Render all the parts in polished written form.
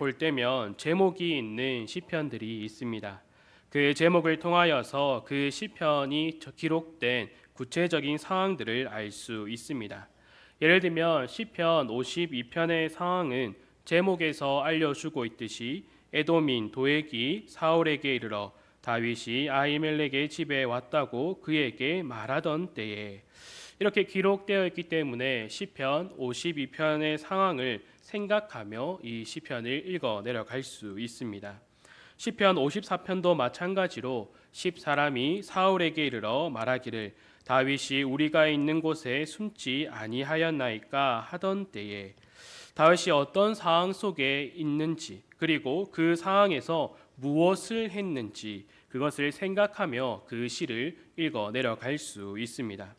볼 때면 제목이 있는 시편들이 있습니다. 그 제목을 통하여서 그 시편이 기록된 구체적인 상황들을 알 수 있습니다. 예를 들면 시편 52편의 상황은 제목에서 알려주고 있듯이 에돔인 도액이 사울에게 이르러 다윗이 아히멜렉의 집에 왔다고 그에게 말하던 때에, 이렇게 기록되어 있기 때문에 시편 52편의 상황을 생각하며 이 시편을 읽어 내려갈 수 있습니다. 시편 54편도 마찬가지로 10사람이 사울에게 이르러 말하기를 다윗이 우리가 있는 곳에 숨지 아니하였나이까 하던 때에, 다윗이 어떤 상황 속에 있는지, 그리고 그 상황에서 무엇을 했는지, 그것을 생각하며 그 시를 읽어 내려갈 수 있습니다.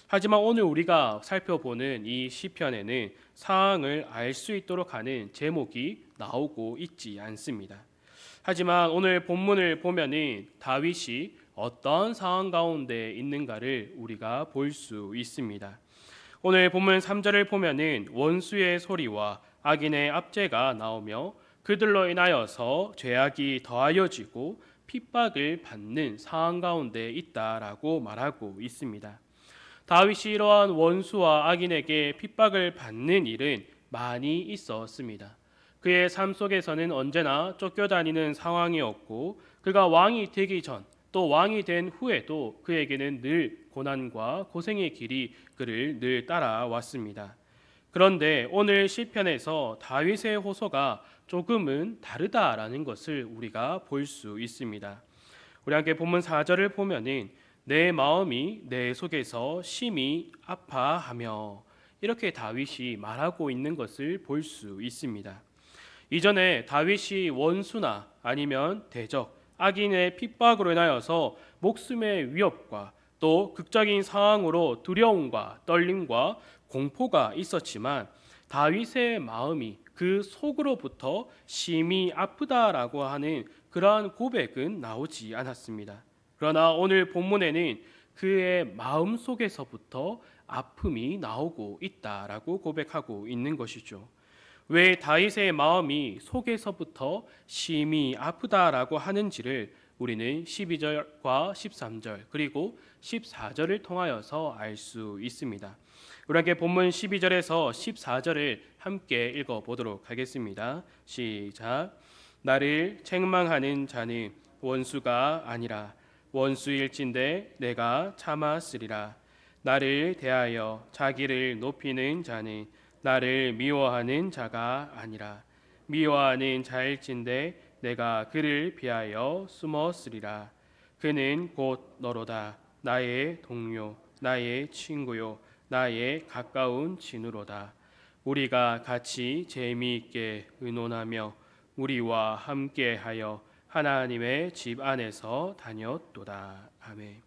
하지만 오늘 우리가 살펴보는 이 시편에는 상황을 알 수 있도록 하는 제목이 나오고 있지 않습니다. 하지만 오늘 본문을 보면은 다윗이 어떤 상황 가운데 있는가를 우리가 볼 수 있습니다. 오늘 본문 3절을 보면은 원수의 소리와 악인의 압제가 나오며 그들로 인하여서 죄악이 더하여지고 핍박을 받는 상황 가운데 있다라고 말하고 있습니다. 다윗이 이러한 원수와 악인에게 핍박을 받는 일은 많이 있었습니다. 그의 삶 속에서는 언제나 쫓겨다니는 상황이었고, 그가 왕이 되기 전, 또 왕이 된 후에도 그에게는 늘 고난과 고생의 길이 그를 늘 따라왔습니다. 그런데 오늘 시편에서 다윗의 호소가 조금은 다르다라는 것을 우리가 볼 수 있습니다. 우리 함께 본문 4절을 보면은 내 마음이 내 속에서 심히 아파하며, 이렇게 다윗이 말하고 있는 것을 볼 수 있습니다. 이전에 다윗이 원수나 아니면 대적, 악인의 핍박으로 인하여서 목숨의 위협과 또 극적인 상황으로 두려움과 떨림과 공포가 있었지만, 다윗의 마음이 그 속으로부터 심히 아프다라고 하는 그러한 고백은 나오지 않았습니다. 그러나 오늘 본문에는 그의 마음 속에서부터 아픔이 나오고 있다라고 고백하고 있는 것이죠. 왜 다윗의 마음이 속에서부터 심히 아프다라고 하는지를 우리는 12절과 13절 그리고 14절을 통하여서 알 수 있습니다. 우리 함께 본문 12절에서 14절을 함께 읽어보도록 하겠습니다. 시작. 나를 책망하는 자는 원수가 아니라 원수일진데 내가 참았으리라. 나를 대하여 자기를 높이는 자는 나를 미워하는 자가 아니라 미워하는 자일진데 내가 그를 피하여 숨었으리라. 그는 곧 너로다. 나의 동료, 나의 친구요, 나의 가까운 친구로다. 우리가 같이 재미있게 의논하며 우리와 함께하여 하나님의 집 안에서 다녔도다. 아멘.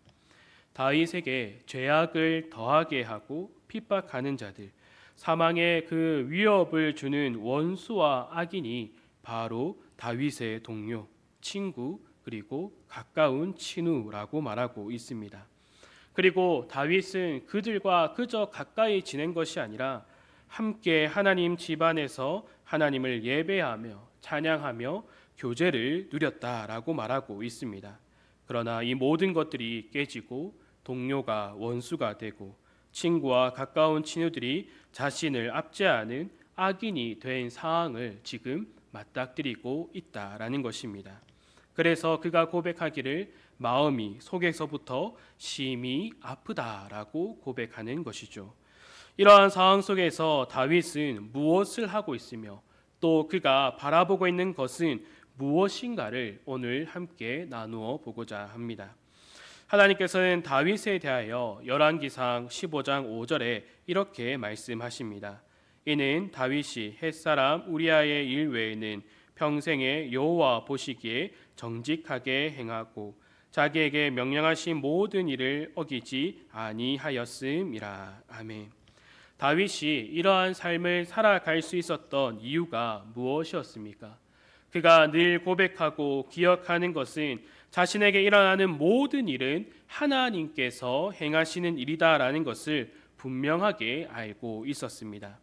다윗에게 죄악을 더하게 하고 핍박하는 자들, 사망의 그 위협을 주는 원수와 악인이 바로 다윗의 동료, 친구, 그리고 가까운 친구라고 말하고 있습니다. 그리고 다윗은 그들과 그저 가까이 지낸 것이 아니라 함께 하나님 집안에서 하나님을 예배하며 찬양하며 교제를 누렸다라고 말하고 있습니다. 그러나 이 모든 것들이 깨지고 동료가 원수가 되고 친구와 가까운 친구들이 자신을 압제하는 악인이 된 상황을 지금 맞닥뜨리고 있다라는 것입니다. 그래서 그가 고백하기를 마음이 속에서부터 심히 아프다라고 고백하는 것이죠. 이러한 상황 속에서 다윗은 무엇을 하고 있으며 또 그가 바라보고 있는 것은 무엇인가를 오늘 함께 나누어 보고자 합니다. 하나님께서는 다윗에 대하여 열왕기상 15장 5절에 이렇게 말씀하십니다. 이는 다윗이 햇사람 우리아의 일 외에는 평생에 여호와 보시기에 정직하게 행하고 자기에게 명령하신 모든 일을 어기지 아니하였음이라. 아멘. 다윗이 이러한 삶을 살아갈 수 있었던 이유가 무엇이었습니까? 그가 늘 고백하고 기억하는 것은 자신에게 일어나는 모든 일은 하나님께서 행하시는 일이다라는 것을 분명하게 알고 있었습니다.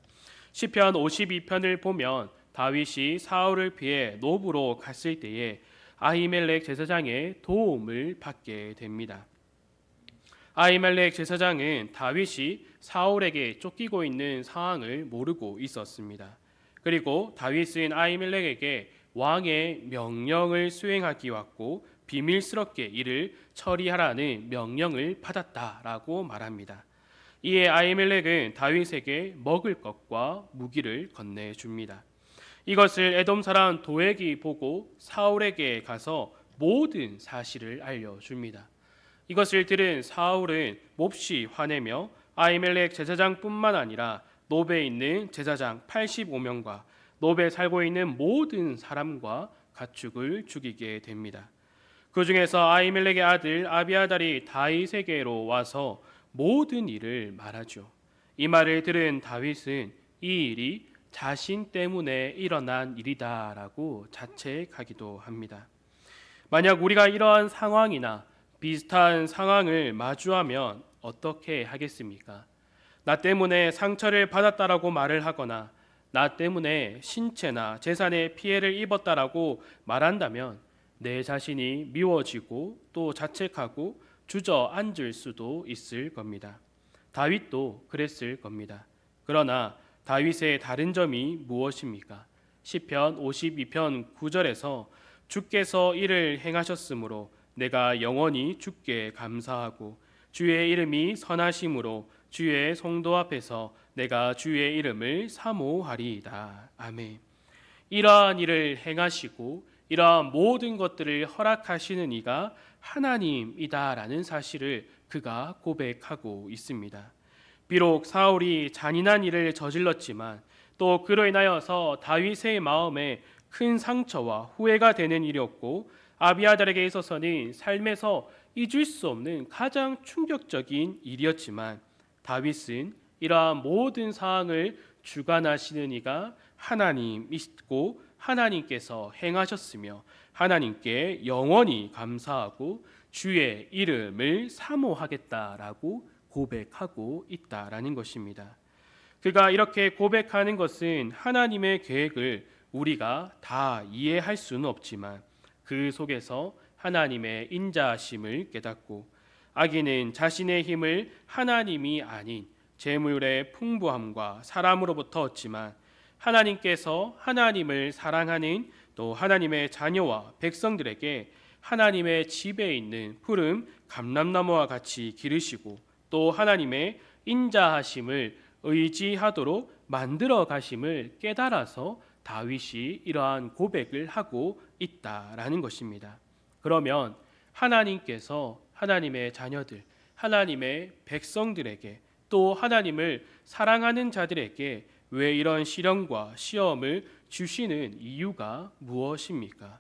시편 52편을 보면 다윗이 사울을 피해 노브로 갔을 때에 아히멜렉 제사장의 도움을 받게 됩니다. 아히멜렉 제사장은 다윗이 사울에게 쫓기고 있는 상황을 모르고 있었습니다. 그리고 다윗은 아히멜렉에게 왕의 명령을 수행하기 왔고 비밀스럽게 이를 처리하라는 명령을 받았다라고 말합니다. 이에 아히멜렉은 다윗에게 먹을 것과 무기를 건네줍니다. 이것을 에돔 사람 도액이 보고 사울에게 가서 모든 사실을 알려줍니다. 이것을 들은 사울은 몹시 화내며 아히멜렉 제사장뿐만 아니라 노베에 있는 제사장 85명과 노베에 살고 있는 모든 사람과 가축을 죽이게 됩니다. 그 중에서 아히멜렉의 아들 아비아달이 다윗에게로 와서 모든 일을 말하죠. 이 말을 들은 다윗은 이 일이 자신 때문에 일어난 일이다라고 자책하기도 합니다. 만약 우리가 이러한 상황이나 비슷한 상황을 마주하면 어떻게 하겠습니까? 나 때문에 상처를 받았다라고 말을 하거나 나 때문에 신체나 재산에 피해를 입었다라고 말한다면 내 자신이 미워지고 또 자책하고 주저앉을 수도 있을 겁니다. 다윗도 그랬을 겁니다. 그러나 다윗의 다른 점이 무엇입니까? 시편 52편 9절에서 주께서 이를 행하셨으므로 내가 영원히 주께 감사하고 주의 이름이 선하심으로 주의 성도 앞에서 내가 주의 이름을 사모하리이다. 아멘. 이러한 일을 행하시고 이러한 모든 것들을 허락하시는 이가 하나님이다라는 사실을 그가 고백하고 있습니다. 비록 사울이 잔인한 일을 저질렀지만 또 그로 인하여서 다윗의 마음에 큰 상처와 후회가 되는 일이었고 아비아달에게 있어서는 삶에서 잊을 수 없는 가장 충격적인 일이었지만 다윗은 이러한 모든 상황을 주관하시는 이가 하나님이시고 하나님께서 행하셨으며 하나님께 영원히 감사하고 주의 이름을 사모하겠다라고 고백하고 있다라는 것입니다. 그가 이렇게 고백하는 것은 하나님의 계획을 우리가 다 이해할 수는 없지만 그 속에서 하나님의 인자하심을 깨닫고 악인은 자신의 힘을 하나님이 아닌 재물의 풍부함과 사람으로부터 얻지만 하나님께서 하나님을 사랑하는 또 하나님의 자녀와 백성들에게 하나님의 집에 있는 푸른 감람나무와 같이 기르시고 또 하나님의 인자하심을 의지하도록 만들어 가심을 깨달아서 다윗이 이러한 고백을 하고 있다라는 것입니다. 그러면 하나님께서 하나님의 자녀들, 하나님의 백성들에게 또 하나님을 사랑하는 자들에게 왜 이런 시련과 시험을 주시는 이유가 무엇입니까?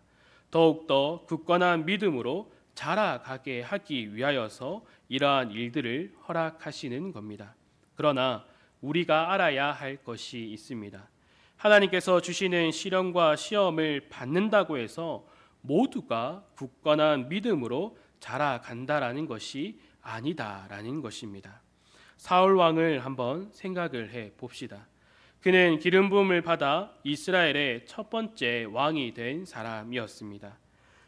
더욱더 굳건한 믿음으로 자라가게 하기 위하여서 이러한 일들을 허락하시는 겁니다. 그러나 우리가 알아야 할 것이 있습니다. 하나님께서 주시는 시련과 시험을 받는다고 해서 모두가 굳건한 믿음으로 자라간다라는 것이 아니다라는 것입니다. 사울 왕을 한번 생각을 해 봅시다. 그는 기름 부음을 받아 이스라엘의 첫 번째 왕이 된 사람이었습니다.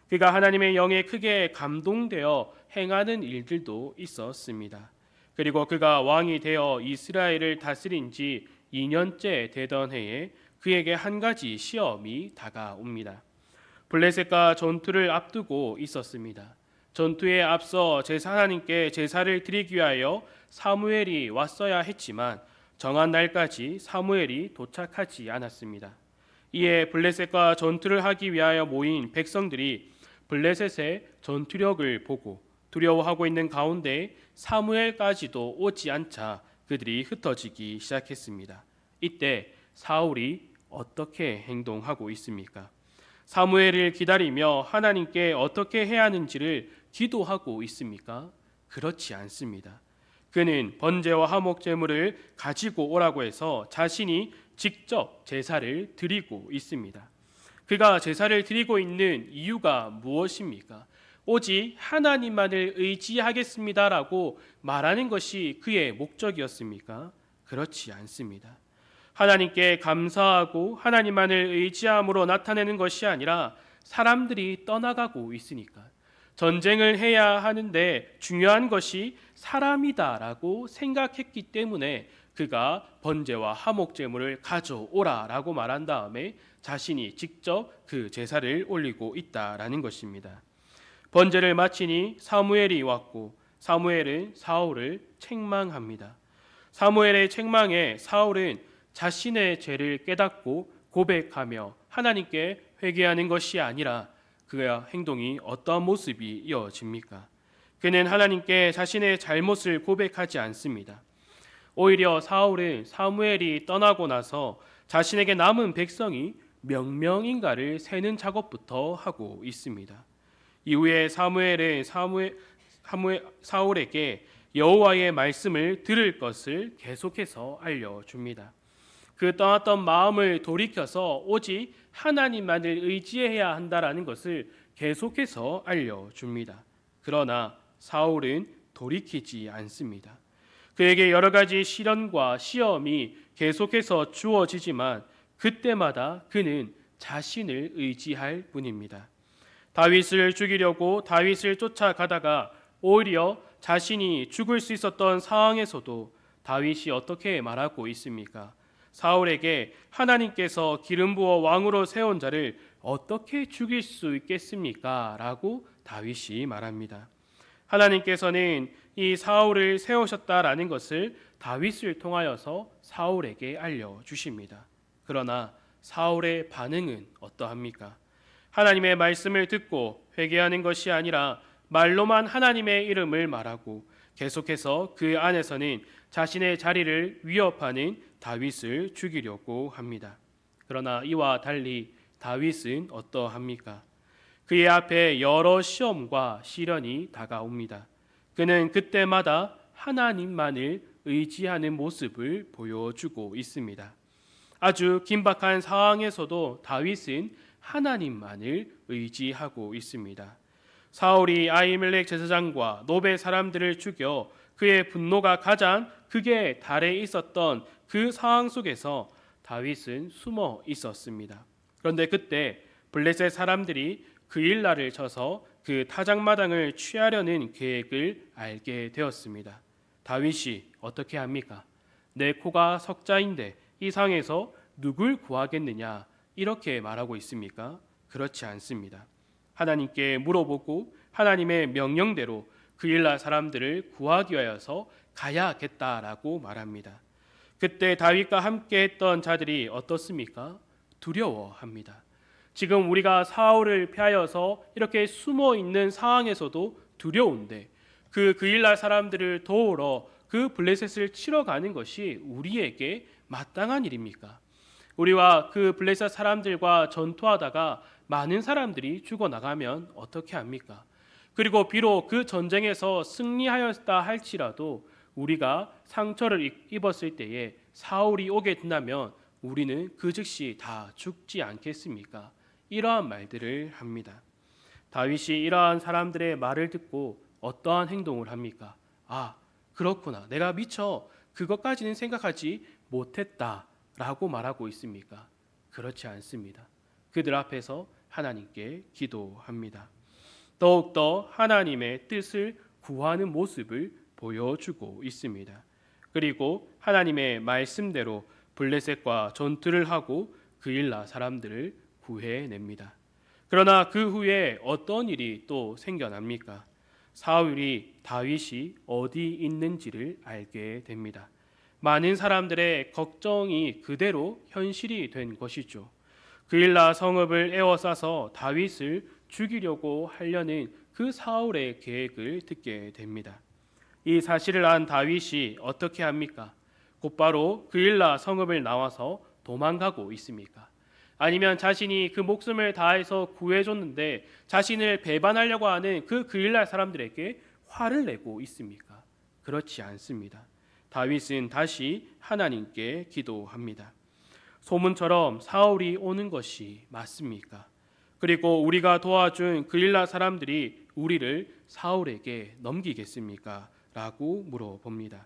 그가 하나님의 영에 크게 감동되어 행하는 일들도 있었습니다. 그리고 그가 왕이 되어 이스라엘을 다스린 지 2년째 되던 해에 그에게 한 가지 시험이 다가옵니다. 블레셋과 전투를 앞두고 있었습니다. 전투에 앞서 하나님께 제사를 드리기 위하여 사무엘이 왔어야 했지만 정한 날까지 사무엘이 도착하지 않았습니다. 이에 블레셋과 전투를 하기 위하여 모인 백성들이 블레셋의 전투력을 보고 두려워하고 있는 가운데 사무엘까지도 오지 않자 그들이 흩어지기 시작했습니다. 이때 사울이 어떻게 행동하고 있습니까? 사무엘을 기다리며 하나님께 어떻게 해야 하는지를 기도하고 있습니까? 그렇지 않습니다. 그는 번제와 화목 제물을 가지고 오라고 해서 자신이 직접 제사를 드리고 있습니다. 그가 제사를 드리고 있는 이유가 무엇입니까? 오직 하나님만을 의지하겠습니다라고 말하는 것이 그의 목적이었습니까? 그렇지 않습니다. 하나님께 감사하고 하나님만을 의지함으로 나타내는 것이 아니라 사람들이 떠나가고 있으니까 전쟁을 해야 하는데 중요한 것이 사람이다라고 생각했기 때문에 그가 번제와 화목 제물을 가져오라라고 말한 다음에 자신이 직접 그 제사를 올리고 있다라는 것입니다. 번제를 마치니 사무엘이 왔고 사무엘은 사울을 책망합니다. 사무엘의 책망에 사울은 자신의 죄를 깨닫고 고백하며 하나님께 회개하는 것이 아니라 그의 행동이 어떠한 모습이 이어집니까? 그는 하나님께 자신의 잘못을 고백하지 않습니다. 오히려 사울은 사무엘이 떠나고 나서 자신에게 남은 백성이 몇 명인가를 세는 작업부터 하고 있습니다. 이후에 사무엘은 사울에게 여호와의 말씀을 들을 것을 계속해서 알려줍니다. 그 떠났던 마음을 돌이켜서 오직 하나님만을 의지해야 한다라는 것을 계속해서 알려줍니다. 그러나 사울은 돌이키지 않습니다. 그에게 여러 가지 시련과 시험이 계속해서 주어지지만 그때마다 그는 자신을 의지할 뿐입니다. 다윗을 죽이려고 다윗을 쫓아가다가 오히려 자신이 죽을 수 있었던 상황에서도 다윗이 어떻게 말하고 있습니까? 사울에게 하나님께서 기름 부어 왕으로 세운 자를 어떻게 죽일 수 있겠습니까? 라고 다윗이 말합니다. 하나님께서는 이 사울을 세우셨다라는 것을 다윗을 통하여서 사울에게 알려주십니다. 그러나 사울의 반응은 어떠합니까? 하나님의 말씀을 듣고 회개하는 것이 아니라 말로만 하나님의 이름을 말하고 계속해서 그 안에서는 자신의 자리를 위협하는 다윗을 죽이려고 합니다. 그러나 이와 달리 다윗은 어떠합니까? 그의 앞에 여러 시험과 시련이 다가옵니다. 그는 그때마다 하나님만을 의지하는 모습을 보여주고 있습니다. 아주 긴박한 상황에서도 다윗은 하나님만을 의지하고 있습니다. 사울이 아히멜렉 제사장과 노베 사람들을 죽여 그의 분노가 가장 극에 달해 있었던 그 상황 속에서 다윗은 숨어 있었습니다. 그런데 그때 블레셋 사람들이 그일라를 쳐서 그 타작마당을 취하려는 계획을 알게 되었습니다. 다윗이 어떻게 합니까? 내 코가 석자인데 이 상에서 누굴 구하겠느냐 이렇게 말하고 있습니까? 그렇지 않습니다. 하나님께 물어보고 하나님의 명령대로 그일라 사람들을 구하기 위하여서 가야겠다라고 말합니다. 그때 다윗과 함께 했던 자들이 어떻습니까? 두려워합니다. 지금 우리가 사울을 피하여서 이렇게 숨어 있는 상황에서도 두려운데 그 그일라 사람들을 도우러 그 블레셋을 치러 가는 것이 우리에게 마땅한 일입니까? 우리와 그 블레셋 사람들과 전투하다가 많은 사람들이 죽어나가면 어떻게 합니까? 그리고 비록 그 전쟁에서 승리하였다 할지라도 우리가 상처를 입었을 때에 사울이 오게 된다면 우리는 그 즉시 다 죽지 않겠습니까? 이러한 말들을 합니다. 다윗이 이러한 사람들의 말을 듣고 어떠한 행동을 합니까? 아, 그렇구나. 내가 미처 그것까지는 생각하지 못했다라고 말하고 있습니까? 그렇지 않습니다. 그들 앞에서 하나님께 기도합니다. 더욱더 하나님의 뜻을 구하는 모습을 보여주고 있습니다. 그리고 하나님의 말씀대로 블레셋과 전투를 하고 그일라 사람들을 구해냅니다. 그러나 그 후에 어떤 일이 또 생겨납니까? 사울이 다윗이 어디 있는지를 알게 됩니다. 많은 사람들의 걱정이 그대로 현실이 된 것이죠. 그일라 성읍을 에워싸서 다윗을 죽이려고 하려는 그 사울의 계획을 듣게 됩니다. 이 사실을 안 다윗이 어떻게 합니까? 곧바로 그일라 성읍을 나와서 도망가고 있습니까? 아니면 자신이 그 목숨을 다해서 구해줬는데 자신을 배반하려고 하는 그 그일라 사람들에게 화를 내고 있습니까? 그렇지 않습니다. 다윗은 다시 하나님께 기도합니다. 소문처럼 사울이 오는 것이 맞습니까? 그리고 우리가 도와준 그일라 사람들이 우리를 사울에게 넘기겠습니까? 라고 물어봅니다.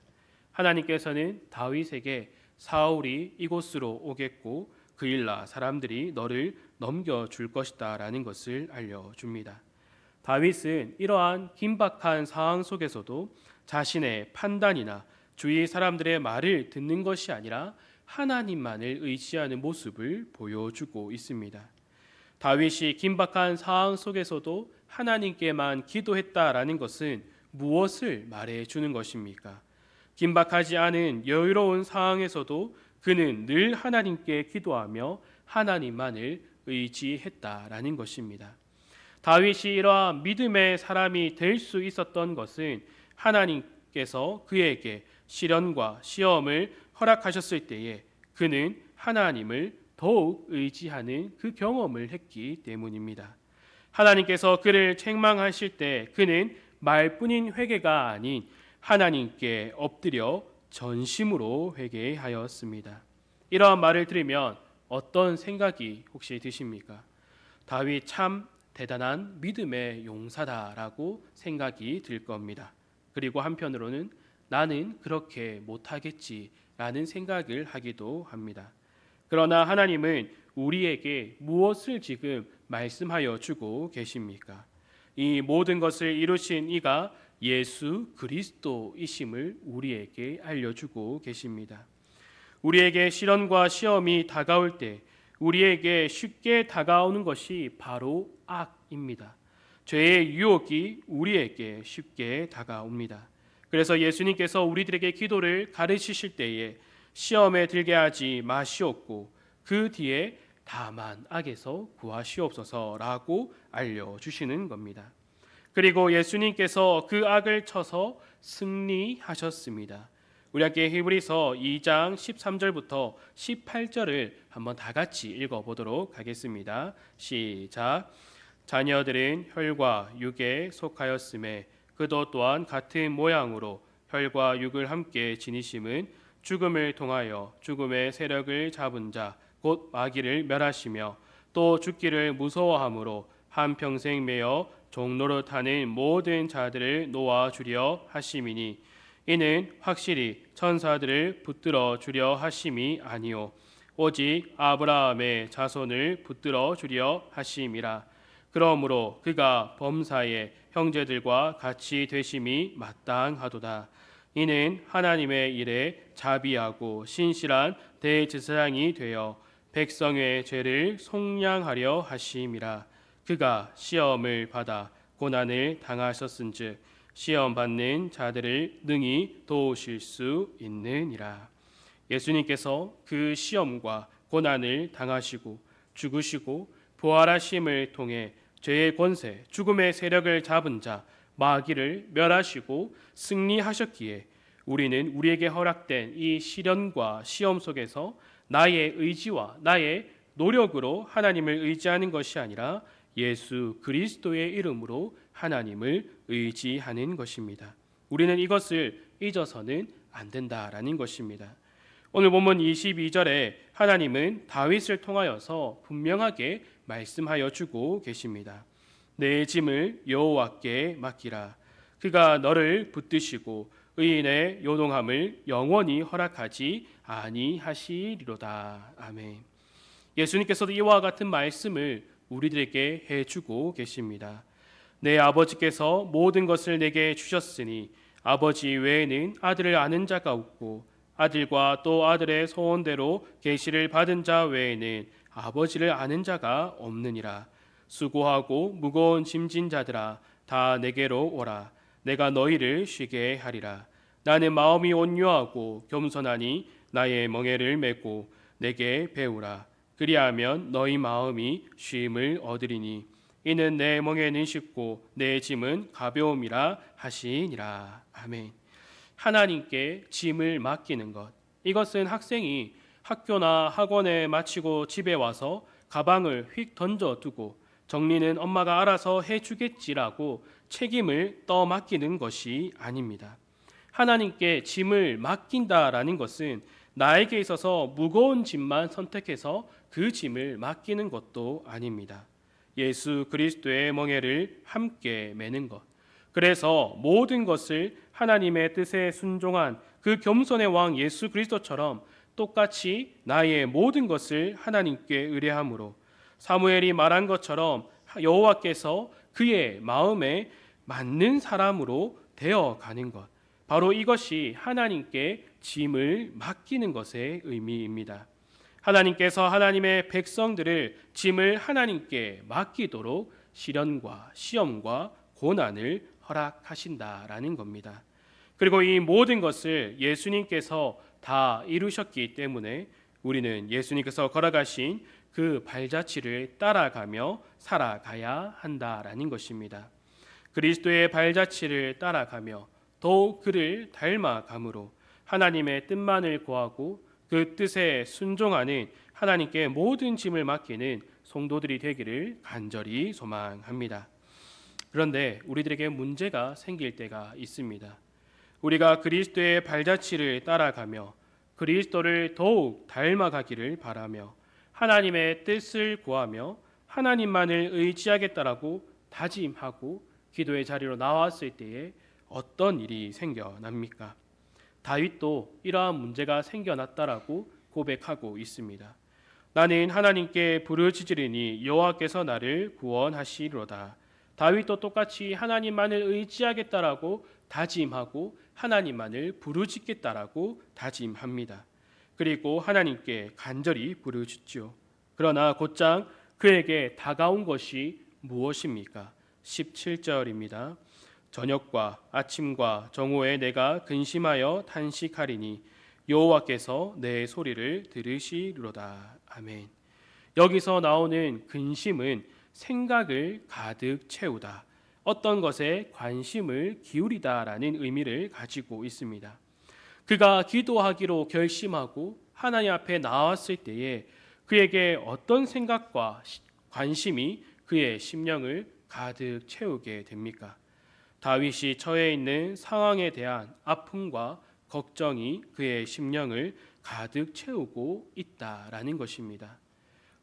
하나님께서는 다윗에게 사울이 이곳으로 오겠고 그일라 사람들이 너를 넘겨줄 것이다 라는 것을 알려줍니다. 다윗은 이러한 긴박한 상황 속에서도 자신의 판단이나 주위 사람들의 말을 듣는 것이 아니라 하나님만을 의지하는 모습을 보여주고 있습니다. 다윗이 긴박한 상황 속에서도 하나님께만 기도했다라는 것은 무엇을 말해주는 것입니까? 긴박하지 않은 여유로운 상황에서도 그는 늘 하나님께 기도하며 하나님만을 의지했다라는 것입니다. 다윗이 이러한 믿음의 사람이 될 수 있었던 것은 하나님께서 그에게 시련과 시험을 허락하셨을 때에 그는 하나님을 더욱 의지하는 그 경험을 했기 때문입니다. 하나님께서 그를 책망하실 때 그는 말뿐인 회개가 아닌 하나님께 엎드려 전심으로 회개하였습니다. 이러한 말을 들으면 어떤 생각이 혹시 드십니까? 다윗 참 대단한 믿음의 용사다라고 생각이 들 겁니다. 그리고 한편으로는 나는 그렇게 못하겠지라는 생각을 하기도 합니다. 그러나 하나님은 우리에게 무엇을 지금 말씀하여 주고 계십니까? 이 모든 것을 이루신 이가 예수 그리스도이심을 우리에게 알려주고 계십니다. 우리에게 시련과 시험이 다가올 때 우리에게 쉽게 다가오는 것이 바로 악입니다. 죄의 유혹이 우리에게 쉽게 다가옵니다. 그래서 예수님께서 우리들에게 기도를 가르치실 때에 시험에 들게 하지 마시옵고 그 뒤에 다만 악에서 구하시옵소서라고 알려주시는 겁니다. 그리고 예수님께서 그 악을 쳐서 승리하셨습니다. 우리 함께 히브리서 2장 13절부터 18절을 한번 다 같이 읽어보도록 하겠습니다. 시작. 자녀들은 혈과 육에 속하였음에 그도 또한 같은 모양으로 혈과 육을 함께 지니심은 죽음을 통하여 죽음의 세력을 잡은 자 곧 마귀를 멸하시며 또 죽기를 무서워함으로 한평생 매여 종노릇하는 모든 자들을 놓아주려 하심이니 이는 확실히 천사들을 붙들어 주려 하심이 아니요 오직 아브라함의 자손을 붙들어 주려 하심이라. 그러므로 그가 범사의 형제들과 같이 되심이 마땅하도다. 이는 하나님의 일에 자비하고 신실한 대제사장이 되어 백성의 죄를 속량하려 하심이라. 그가 시험을 받아 고난을 당하셨은즉 시험 받는 자들을 능히 도우실 수 있느니라. 예수님께서 그 시험과 고난을 당하시고 죽으시고 부활하심을 통해 죄의 권세, 죽음의 세력을 잡은 자 마귀를 멸하시고 승리하셨기에 우리는 우리에게 허락된 이 시련과 시험 속에서 나의 의지와 나의 노력으로 하나님을 의지하는 것이 아니라 예수 그리스도의 이름으로 하나님을 의지하는 것입니다. 우리는 이것을 잊어서는 안 된다라는 것입니다. 오늘 본문 22절에 하나님은 다윗을 통하여서 분명하게 말씀하여 주고 계십니다. 내 짐을 여호와께 맡기라. 그가 너를 붙드시고 의인의 요동함을 영원히 허락하지 아니하시리로다. 아멘. 예수님께서도 이와 같은 말씀을 우리들에게 해주고 계십니다. 내 아버지께서 모든 것을 내게 주셨으니 아버지 외에는 아들을 아는 자가 없고 아들과 또 아들의 소원대로 계시를 받은 자 외에는 아버지를 아는 자가 없느니라. 수고하고 무거운 짐진 자들아 다 내게로 오라. 내가 너희를 쉬게 하리라. 나는 마음이 온유하고 겸손하니 나의 멍에를 메고 내게 배우라. 그리하면 너희 마음이 쉼을 얻으리니 이는 내 멍에는 쉽고 내 짐은 가벼움이라 하시니라. 아멘. 하나님께 짐을 맡기는 것, 이것은 학생이 학교나 학원에 마치고 집에 와서 가방을 휙 던져두고 정리는 엄마가 알아서 해주겠지라고 책임을 떠맡기는 것이 아닙니다. 하나님께 짐을 맡긴다라는 것은 나에게 있어서 무거운 짐만 선택해서 그 짐을 맡기는 것도 아닙니다. 예수 그리스도의 멍에를 함께 매는 것. 그래서 모든 것을 하나님의 뜻에 순종한 그 겸손의 왕 예수 그리스도처럼 똑같이 나의 모든 것을 하나님께 의뢰함으로 사무엘이 말한 것처럼 여호와께서 그의 마음에 맞는 사람으로 되어가는 것, 바로 이것이 하나님께 짐을 맡기는 것의 의미입니다. 하나님께서 하나님의 백성들을 짐을 하나님께 맡기도록 시련과 시험과 고난을 허락하신다라는 겁니다. 그리고 이 모든 것을 예수님께서 다 이루셨기 때문에 우리는 예수님께서 걸어가신 그 발자취를 따라가며 살아가야 한다라는 것입니다. 그리스도의 발자취를 따라가며 더욱 그를 닮아감으로 하나님의 뜻만을 구하고 그 뜻에 순종하는 하나님께 모든 짐을 맡기는 성도들이 되기를 간절히 소망합니다. 그런데 우리들에게 문제가 생길 때가 있습니다. 우리가 그리스도의 발자취를 따라가며 그리스도를 더욱 닮아가기를 바라며 하나님의 뜻을 구하며 하나님만을 의지하겠다라고 다짐하고 기도의 자리로 나왔을 때에 어떤 일이 생겨납니까? 다윗도 이러한 문제가 생겨났다라고 고백하고 있습니다. 나는 하나님께 부르짖으리니 여호와께서 나를 구원하시리로다. 다윗도 똑같이 하나님만을 의지하겠다라고 다짐하고 하나님만을 부르짖겠다라고 다짐합니다. 그리고 하나님께 간절히 부르짖죠. 그러나 곧장 그에게 다가온 것이 무엇입니까? 17절입니다. 저녁과 아침과 정오에 내가 근심하여 탄식하리니 여호와께서 내 소리를 들으시리로다. 아멘. 여기서 나오는 근심은 생각을 가득 채우다, 어떤 것에 관심을 기울이다라는 의미를 가지고 있습니다. 그가 기도하기로 결심하고 하나님 앞에 나왔을 때에 그에게 어떤 생각과 관심이 그의 심령을 가득 채우게 됩니까? 다윗이 처해 있는 상황에 대한 아픔과 걱정이 그의 심령을 가득 채우고 있다라는 것입니다.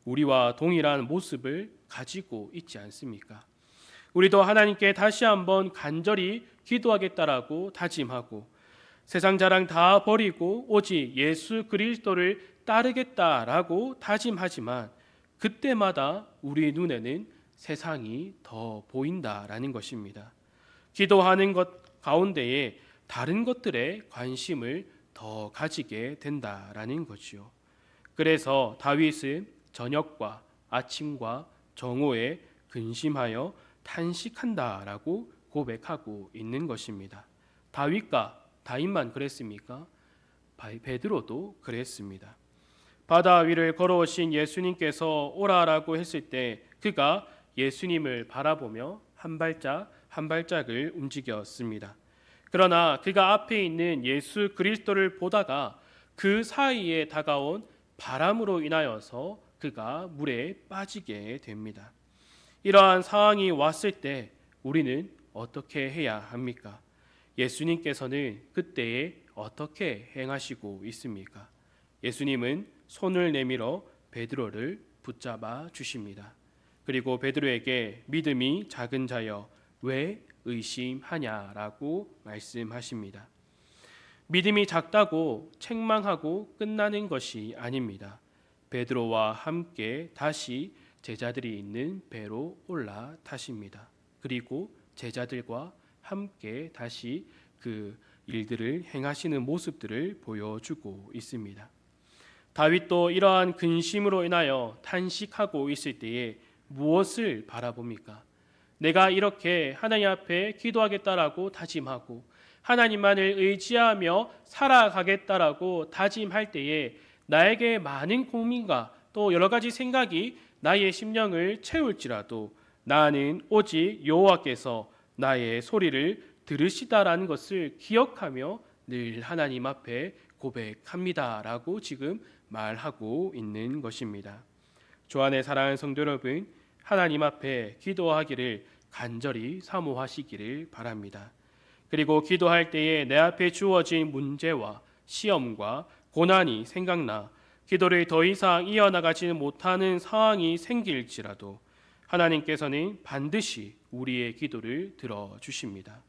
우리와 동일한 모습을 가지고 있지 않습니까? 우리도 하나님께 다시 한번 간절히 기도하겠다라고 다짐하고 세상 자랑 다 버리고 오직 예수 그리스도를 따르겠다라고 다짐하지만 그때마다 우리 눈에는 세상이 더 보인다라는 것입니다. 기도하는 것 가운데에 다른 것들에 관심을 더 가지게 된다라는 거지요. 그래서 다윗은 저녁과 아침과 정오에 근심하여 탄식한다라고 고백하고 있는 것입니다. 다윗만 그랬습니까? 베드로도 그랬습니다. 바다 위를 걸어오신 예수님께서 오라라고 했을 때 그가 예수님을 바라보며 한 발짝 한 발짝을 움직였습니다. 그러나 그가 앞에 있는 예수 그리스도를 보다가 그 사이에 다가온 바람으로 인하여서 그가 물에 빠지게 됩니다. 이러한 상황이 왔을 때 우리는 어떻게 해야 합니까? 예수님께서는 그때에 어떻게 행하시고 있습니까? 예수님은 손을 내밀어 베드로를 붙잡아 주십니다. 그리고 베드로에게 믿음이 작은 자여 왜 의심하냐라고 말씀하십니다. 믿음이 작다고 책망하고 끝나는 것이 아닙니다. 베드로와 함께 다시 제자들이 있는 배로 올라타십니다. 그리고 제자들과 함께 다시 그 일들을 행하시는 모습들을 보여주고 있습니다. 다윗도 이러한 근심으로 인하여 탄식하고 있을 때에 무엇을 바라봅니까? 내가 이렇게 하나님 앞에 기도하겠다라고 다짐하고 하나님만을 의지하며 살아가겠다라고 다짐할 때에 나에게 많은 고민과 또 여러 가지 생각이 나의 심령을 채울지라도 나는 오직 여호와께서 나의 소리를 들으시다라는 것을 기억하며 늘 하나님 앞에 고백합니다라고 지금 말하고 있는 것입니다. 주 안에 사랑하는 성도 여러분, 하나님 앞에 기도하기를 간절히 사모하시기를 바랍니다. 그리고 기도할 때에 내 앞에 주어진 문제와 시험과 고난이 생각나 기도를 더 이상 이어나가지 못하는 상황이 생길지라도 하나님께서는 반드시 우리의 기도를 들어주십니다.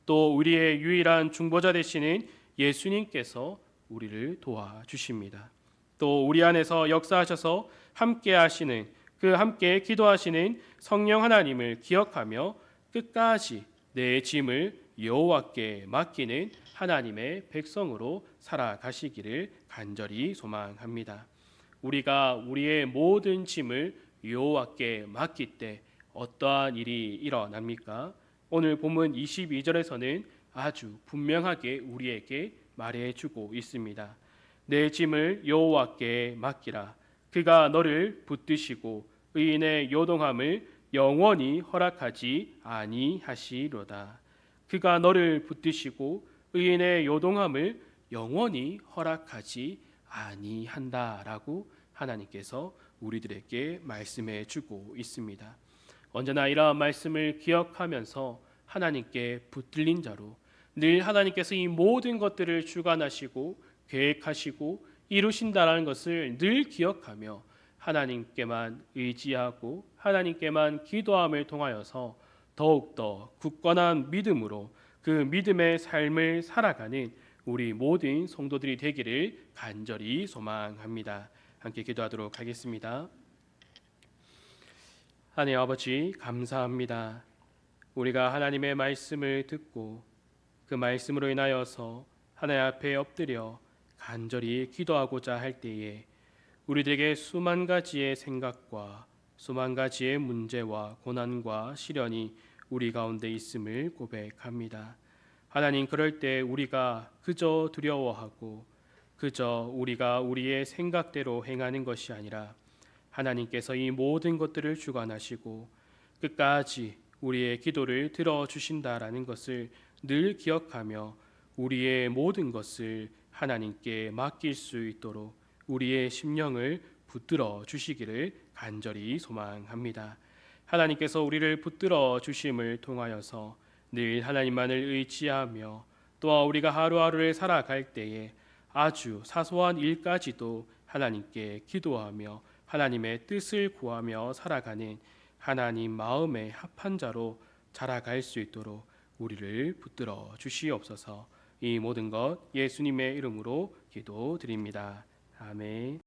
또 우리의 유일한 중보자 되시는 예수님께서 우리를 도와주십니다. 또 우리 안에서 역사하셔서 함께 하시는 그 함께 기도하시는 성령 하나님을 기억하며 끝까지 내 짐을 여호와께 맡기는 하나님의 백성으로 살아가시기를 간절히 소망합니다. 우리가 우리의 모든 짐을 여호와께 맡길 때 어떠한 일이 일어납니까? 오늘 본문 22절에서는 아주 분명하게 우리에게 말해주고 있습니다. 내 짐을 여호와께 맡기라. 그가 너를 붙드시고 의인의 요동함을 영원히 허락하지 아니하시로다. 그가 너를 붙드시고 의인의 요동함을 영원히 허락하지 아니한다라고 하나님께서 우리들에게 말씀해 주고 있습니다. 언제나 이러한 말씀을 기억하면서 하나님께 붙들린 자로 늘 하나님께서 이 모든 것들을 주관하시고 계획하시고 이루신다라는 것을 늘 기억하며 하나님께만 의지하고 하나님께만 기도함을 통하여서 더욱더 굳건한 믿음으로 그 믿음의 삶을 살아가는 우리 모든 성도들이 되기를 간절히 소망합니다. 함께 기도하도록 하겠습니다. 하나님 아버지 감사합니다. 우리가 하나님의 말씀을 듣고 그 말씀으로 인하여서 하나님 앞에 엎드려 간절히 기도하고자 할 때에 우리들에게 수만 가지의 생각과 수만 가지의 문제와 고난과 시련이 우리 가운데 있음을 고백합니다. 하나님, 그럴 때 우리가 그저 두려워하고 그저 우리가 우리의 생각대로 행하는 것이 아니라 하나님께서 이 모든 것들을 주관하시고 끝까지 우리의 기도를 들어주신다라는 것을 늘 기억하며 우리의 모든 것을 하나님께 맡길 수 있도록 우리의 심령을 붙들어 주시기를 간절히 소망합니다. 하나님께서 우리를 붙들어 주심을 통하여서 늘 하나님만을 의지하며 또한 우리가 하루하루를 살아갈 때에 아주 사소한 일까지도 하나님께 기도하며 하나님의 뜻을 구하며 살아가는 하나님 마음의 합한 자로 자라갈 수 있도록 우리를 붙들어 주시옵소서. 이 모든 것 예수님의 이름으로 기도드립니다. 아멘.